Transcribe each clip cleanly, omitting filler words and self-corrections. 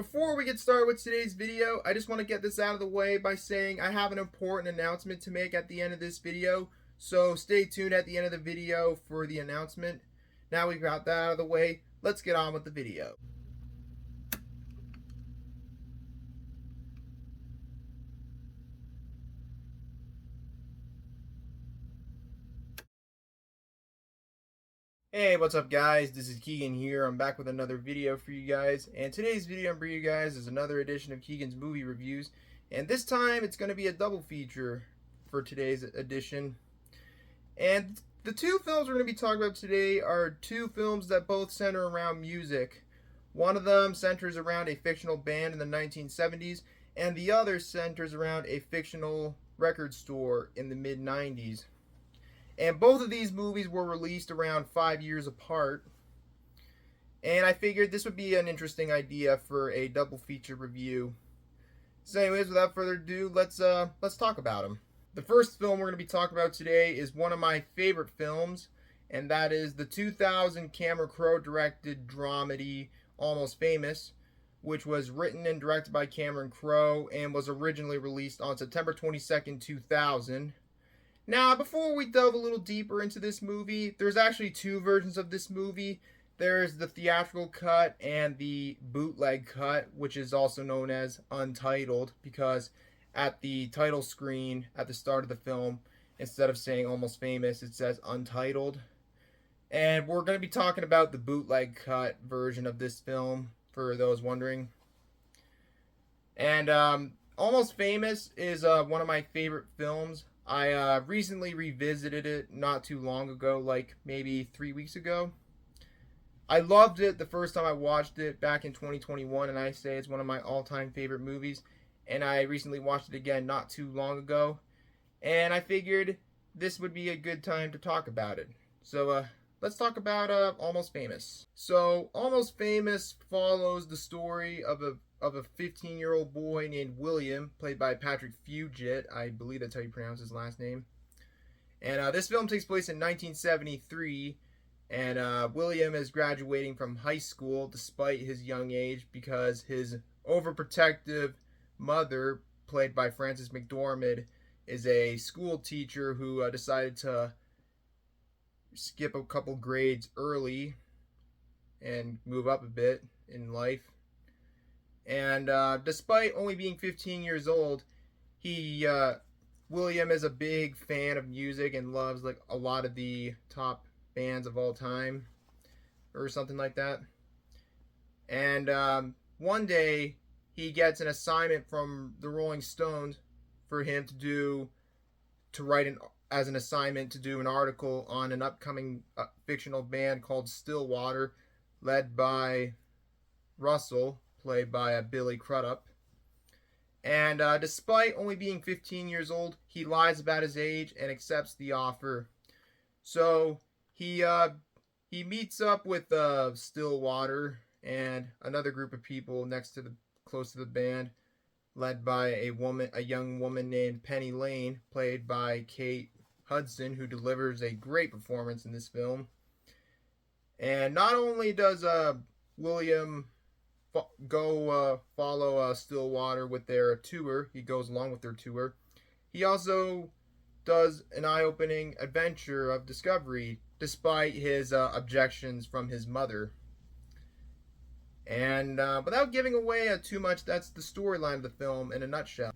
Before we get started with today's video, I just want to get this out of the way by saying I have an important announcement to make at the end of this video, so stay tuned at the end of the video for the announcement. Now we've got that out of the way, let's get on with the video. Hey, what's up guys? This is Keegan here. I'm back with another video for you guys. And today's video for you guys is another edition of Keegan's Movie Reviews. And this time it's going to be a double feature for today's edition. And the two films we're going to be talking about today are two films that both center around music. One of them centers around a fictional band in the 1970s, and the other centers around a fictional record store in the mid-90s. And both of these movies were released around 5 years apart. And I figured this would be an interesting idea for a double feature review. So anyways, without further ado, let's talk about them. The first film we're going to be talking about today is one of my favorite films, and that is the 2000 Cameron Crowe directed dramedy Almost Famous, which was written and directed by Cameron Crowe and was originally released on September 22nd, 2000. Now, before we delve a little deeper into this movie, there's actually two versions of this movie. There's the theatrical cut and the bootleg cut, which is also known as Untitled, because at the title screen at the start of the film, instead of saying Almost Famous, it says Untitled. And we're going to be talking about the bootleg cut version of this film, for those wondering. And Almost Famous is one of my favorite films. I recently revisited it not too long ago, like maybe 3 weeks ago. I loved it the first time I watched it back in 2021, and I say it's one of my all-time favorite movies. And I recently watched it again not too long ago, and I figured this would be a good time to talk about it. So let's talk about Almost Famous. So Almost Famous follows the story of a 15-year-old boy named William, played by Patrick Fugit. I believe that's how you pronounce his last name. And this film takes place in 1973, and William is graduating from high school despite his young age because his overprotective mother, played by Frances McDormand, is a school teacher who decided to skip a couple grades early and move up a bit in life. And despite only being 15 years old, William is a big fan of music and loves like a lot of the top bands of all time, or something like that. And one day he gets an assignment from the Rolling Stones for him to write as an assignment to do an article on an upcoming fictional band called Stillwater, led by Russell, played by Billy Crudup. And despite only being 15 years old, he lies about his age and accepts the offer. So he meets up with Stillwater and another group of people close to the band, led by a young woman named Penny Lane, played by Kate Hudson, who delivers a great performance in this film. And not only does William follow Stillwater with their tour, he goes along with their tour, he also does an eye-opening adventure of discovery despite his objections from his mother. And without giving away too much, that's the storyline of the film in a nutshell.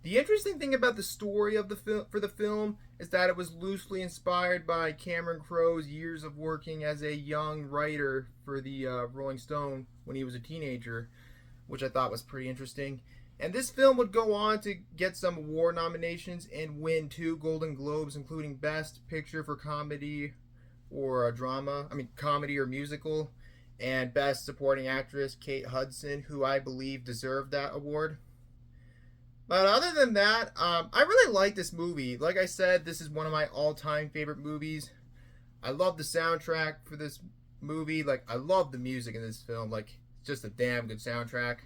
The interesting thing about the story of for the film is that it was loosely inspired by Cameron Crowe's years of working as a young writer for the Rolling Stone when he was a teenager, which I thought was pretty interesting. And this film would go on to get some award nominations and win 2 Golden Globes, including Best Picture for Comedy or Comedy or Musical, and Best Supporting Actress Kate Hudson, who I believe deserved that award. But other than that, I really like this movie. Like I said, this is one of my all-time favorite movies. I love the soundtrack for this movie. Like, I love the music in this film. Like, it's just a damn good soundtrack.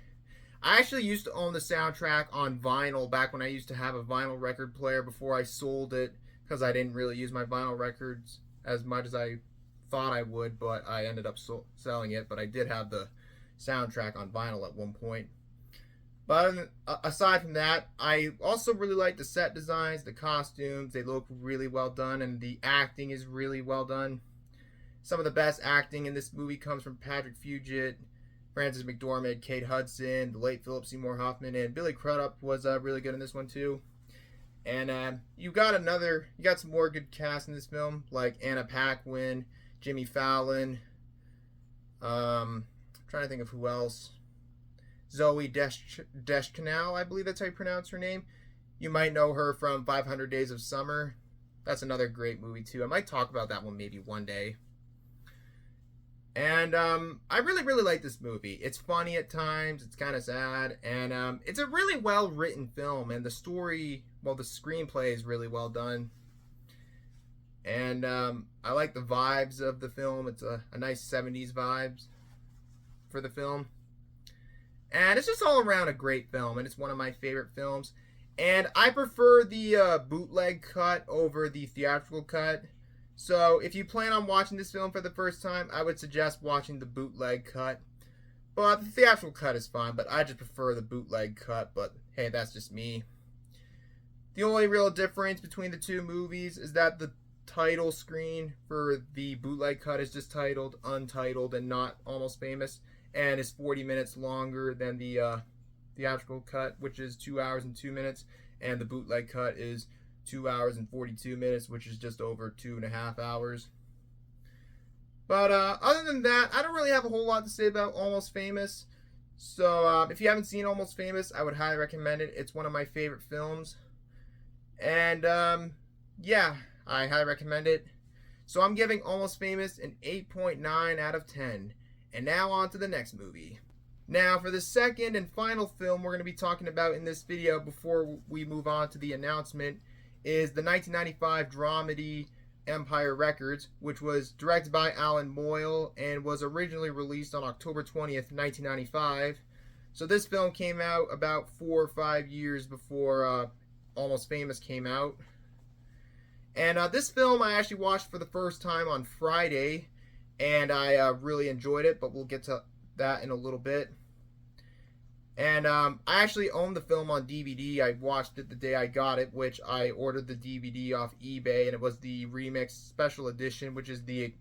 I actually used to own the soundtrack on vinyl back when I used to have a vinyl record player before I sold it, because I didn't really use my vinyl records as much as I thought I would, but I ended up selling it. But I did have the soundtrack on vinyl at one point. But aside from that, I also really like the set designs, the costumes. They look really well done, and the acting is really well done. Some of the best acting in this movie comes from Patrick Fugit, Frances McDormand, Kate Hudson, the late Philip Seymour Hoffman, and Billy Crudup was really good in this one too. And you got some more good cast in this film, like Anna Paquin, Jimmy Fallon. I'm trying to think of who else. Zoe Deschanel, I believe that's how you pronounce her name. You might know her from 500 Days of Summer. That's another great movie too. I might talk about that one maybe one day. And I really like this movie. It's funny at times. It's kind of sad. And it's a really well-written film. And the story, well, the screenplay is really well done. And I like the vibes of the film. It's a nice 70s vibes for the film. And it's just all around a great film. And it's one of my favorite films. And I prefer the bootleg cut over the theatrical cut. So if you plan on watching this film for the first time, I would suggest watching the bootleg cut. But the theatrical cut is fine, but I just prefer the bootleg cut. But hey, that's just me. The only real difference between the two movies is that the title screen for the bootleg cut is just titled Untitled and not Almost Famous, and is 40 minutes longer than the theatrical cut, which is 2 hours and 2 minutes, and the bootleg cut is 2 hours and 42 minutes, which is just over 2.5 hours. But other than that, I don't really have a whole lot to say about Almost Famous. So if you haven't seen Almost Famous, I would highly recommend it. It's one of my favorite films. And yeah, I highly recommend it. So I'm giving Almost Famous an 8.9 out of 10. And now on to the next movie. Now for the second and final film we're going to be talking about in this video before we move on to the announcement is the 1995 dramedy Empire Records, which was directed by Alan Moyle and was originally released on October 20th, 1995. So this film came out about 4 or 5 years before Almost Famous came out. And this film I actually watched for the first time on Friday, and I really enjoyed it, but we'll get to that in a little bit. And I actually own the film on DVD. I watched it the day I got it, which I ordered the DVD off eBay, and it was the Remix Special Edition, which is the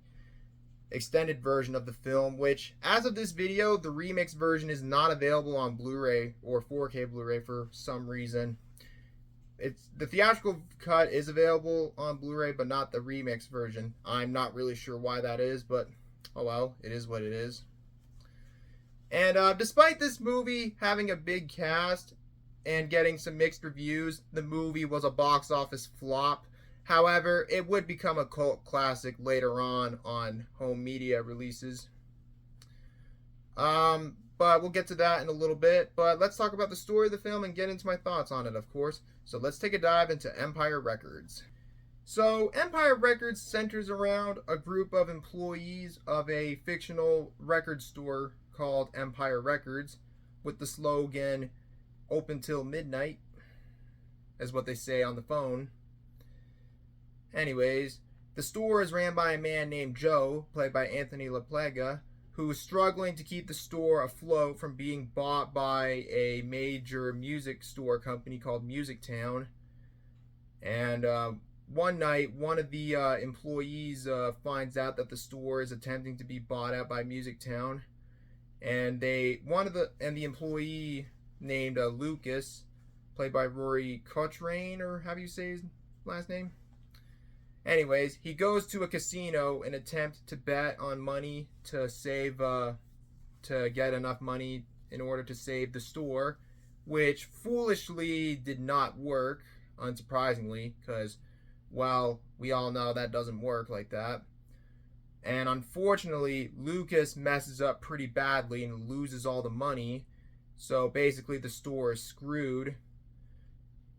extended version of the film, which, as of this video, the Remix version is not available on Blu-ray or 4K Blu-ray for some reason. The theatrical cut is available on Blu-ray, but not the Remix version. I'm not really sure why that is, but oh well, it is what it is. And despite this movie having a big cast and getting some mixed reviews, the movie was a box office flop. However, it would become a cult classic later on home media releases. But we'll get to that in a little bit. But let's talk about the story of the film and get into my thoughts on it, of course. So let's take a dive into Empire Records. So Empire Records centers around a group of employees of a fictional record store called Empire Records, with the slogan "Open till midnight," is what they say on the phone. Anyways, the store is ran by a man named Joe, played by Anthony LaPlaga, who is struggling to keep the store afloat from being bought by a major music store company called Music Town. And one night, one of the employees finds out that the store is attempting to be bought out by Music Town. And the employee named Lucas, played by Rory Cochrane, or how do you say his last name? Anyways, he goes to a casino in an attempt to bet on money to save, to get enough money in order to save the store, which foolishly did not work, unsurprisingly, because, well, we all know that doesn't work like that. And unfortunately, Lucas messes up pretty badly and loses all the money. So basically, the store is screwed.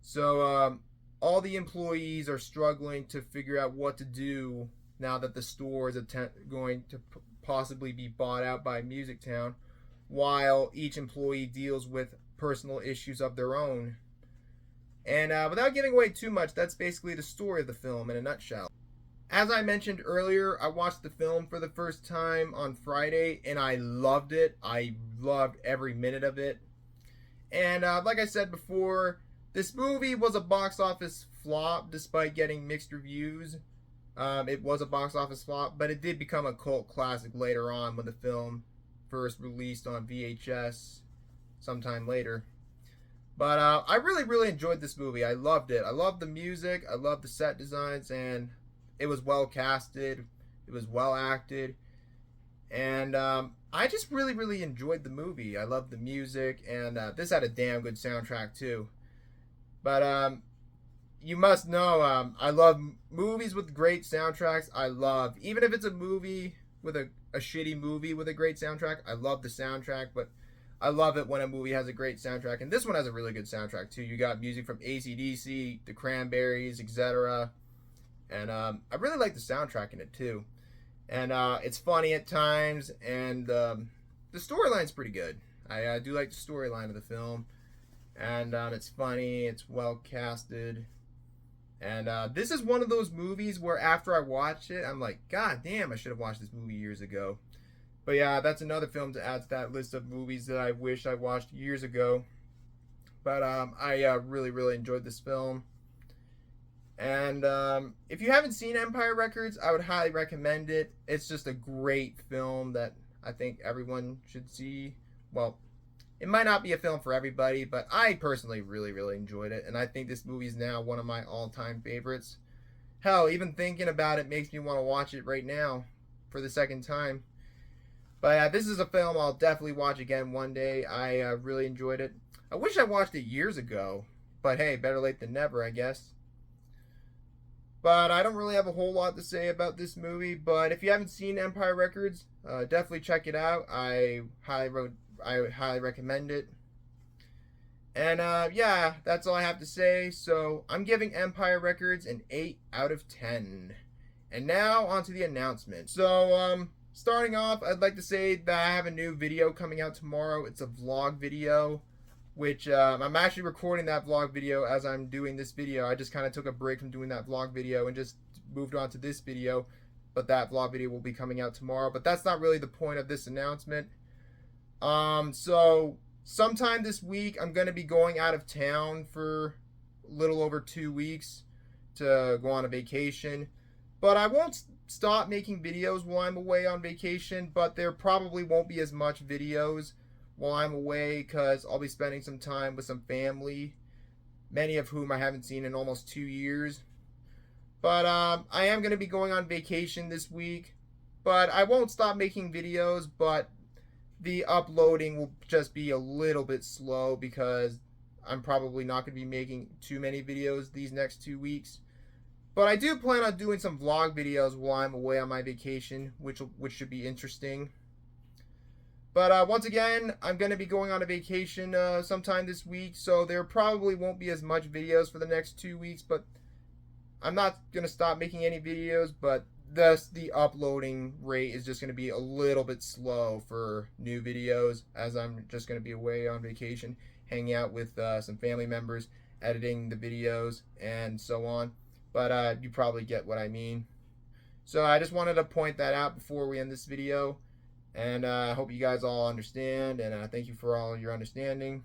So all the employees are struggling to figure out what to do now that the store is going to possibly be bought out by Music Town, while each employee deals with personal issues of their own. And without giving away too much, that's basically the story of the film in a nutshell. As I mentioned earlier, I watched the film for the first time on Friday, and I loved it. I loved every minute of it. And like I said before, this movie was a box office flop despite getting mixed reviews. It was a box office flop, but it did become a cult classic later on when the film first released on VHS sometime later. But I really, really enjoyed this movie. I loved it. I loved the music. I loved the set designs, and it was well casted. It was well acted, and I just really, really enjoyed the movie. I loved the music, and this had a damn good soundtrack too. But you must know, I love movies with great soundtracks. I love, even if it's a movie with a shitty movie with a great soundtrack, I love the soundtrack, but I love it when a movie has a great soundtrack. And this one has a really good soundtrack too. You got music from AC/DC, The Cranberries, etc. And I really like the soundtrack in it too. And it's funny at times, and the storyline's pretty good. I do like the storyline of the film. And it's funny, it's well casted. And this is one of those movies where after I watch it, I'm like, God damn, I should have watched this movie years ago. But yeah, that's another film to add to that list of movies that I wish I watched years ago. But I really, really enjoyed this film. And if you haven't seen Empire Records, I would highly recommend it. It's just a great film that I think everyone should see. Well, it might not be a film for everybody, but I personally really, really enjoyed it. And I think this movie is now one of my all-time favorites. Hell, even thinking about it makes me want to watch it right now for the second time. But this is a film I'll definitely watch again one day. I really enjoyed it. I wish I watched it years ago. But hey, better late than never, I guess. But I don't really have a whole lot to say about this movie. But if you haven't seen Empire Records, definitely check it out. I highly recommend it. And yeah, that's all I have to say. So I'm giving Empire Records an 8 out of 10. And now on to the announcement. So starting off, I'd like to say that I have a new video coming out tomorrow. It's a vlog video, which I'm actually recording that vlog video as I'm doing this video. I just kind of took a break from doing that vlog video and just moved on to this video. But that vlog video will be coming out tomorrow. But that's not really the point of this announcement. So sometime this week, I'm going to be going out of town for a little over 2 weeks to go on a vacation. But I won't stop making videos while I'm away on vacation, but there probably won't be as much videos while I'm away because I'll be spending some time with some family, many of whom I haven't seen in almost 2 years. But I am going to be going on vacation this week, but I won't stop making videos, but the uploading will just be a little bit slow because I'm probably not going to be making too many videos these next 2 weeks. But I do plan on doing some vlog videos while I'm away on my vacation, which should be interesting. But once again, I'm going to be going on a vacation sometime this week, so there probably won't be as much videos for the next 2 weeks, but I'm not going to stop making any videos, but thus the uploading rate is just going to be a little bit slow for new videos as I'm just going to be away on vacation, hanging out with some family members, editing the videos, and so on. But you probably get what I mean. So I just wanted to point that out before we end this video. And I hope you guys all understand. And thank you for all your understanding.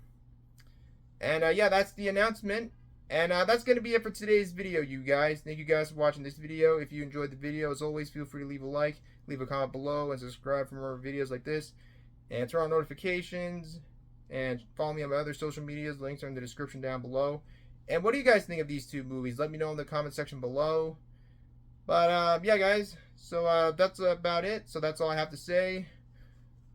And yeah, that's the announcement. And that's going to be it for today's video, you guys. Thank you guys for watching this video. If you enjoyed the video, as always, feel free to leave a like, leave a comment below, and subscribe for more videos like this. And turn on notifications. And follow me on my other social medias. Links are in the description down below. And what do you guys think of these two movies? Let me know in the comment section below. But yeah, guys. So that's about it. So that's all I have to say.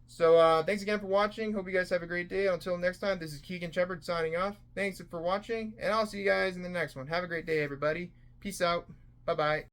So thanks again for watching. Hope you guys have a great day. Until next time, this is Keegan Shepard signing off. Thanks for watching, and I'll see you guys in the next one. Have a great day, everybody. Peace out. Bye-bye.